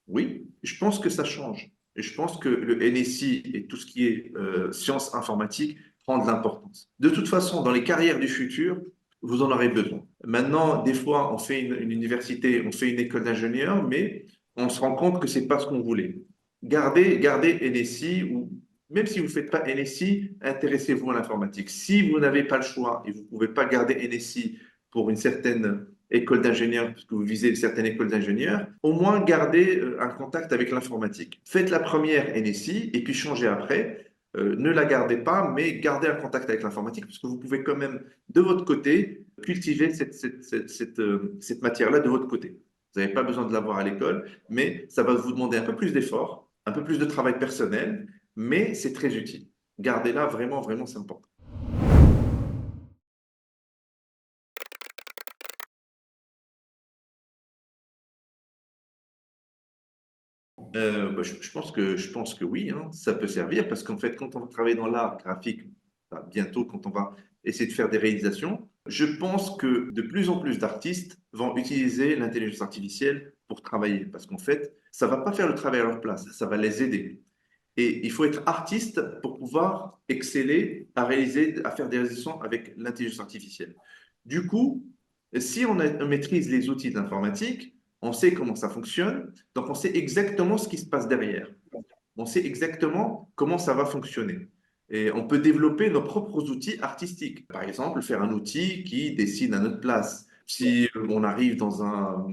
Oui, je pense que ça change. Et je pense que le NSI et tout ce qui est sciences informatiques prend de l'importance. De toute façon, dans les carrières du futur, vous en aurez besoin. Maintenant, des fois, on fait une université, on fait une école d'ingénieur, mais on se rend compte que c'est pas ce qu'on voulait. Gardez NSI ou même si vous ne faites pas NSI, intéressez-vous à l'informatique. Si vous n'avez pas le choix et vous ne pouvez pas garder NSI pour une certaine école d'ingénieur, parce que vous visez une certaine école d'ingénieur, au moins gardez un contact avec l'informatique. Faites la première NSI et puis changez après. Ne la gardez pas, mais gardez un contact avec l'informatique, parce que vous pouvez quand même, de votre côté, cultiver cette matière-là de votre côté. Vous n'avez pas besoin de l'avoir à l'école, mais ça va vous demander un peu plus d'efforts, un peu plus de travail personnel, mais c'est très utile. Gardez-la vraiment, vraiment, c'est important. Je pense que oui, hein, ça peut servir parce qu'en fait, quand on va travailler dans l'art graphique, enfin, bientôt, quand on va essayer de faire des réalisations, je pense que de plus en plus d'artistes vont utiliser l'intelligence artificielle pour travailler parce qu'en fait, ça va pas faire le travail à leur place, ça va les aider. Et il faut être artiste pour pouvoir exceller à réaliser, à faire des réalisations avec l'intelligence artificielle. Du coup, si on maîtrise les outils d'informatique, on sait comment ça fonctionne, donc on sait exactement ce qui se passe derrière. On sait exactement comment ça va fonctionner. Et on peut développer nos propres outils artistiques. Par exemple, faire un outil qui dessine à notre place. Si on arrive dans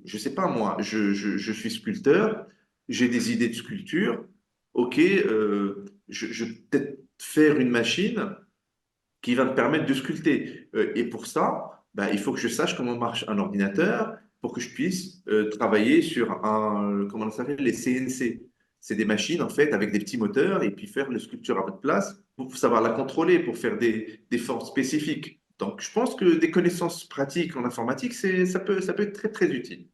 je sais pas moi, je suis sculpteur, j'ai des idées de sculpture, ok, je vais peut-être faire une machine qui va me permettre de sculpter. Et pour ça, ben, il faut que je sache comment marche un ordinateur pour que je puisse travailler sur comment ça s'appelle, les CNC. C'est des machines en fait avec des petits moteurs et puis faire la sculpture à votre place pour savoir la contrôler, pour faire des formes spécifiques. Donc, je pense que des connaissances pratiques en informatique, ça peut être très, très utile.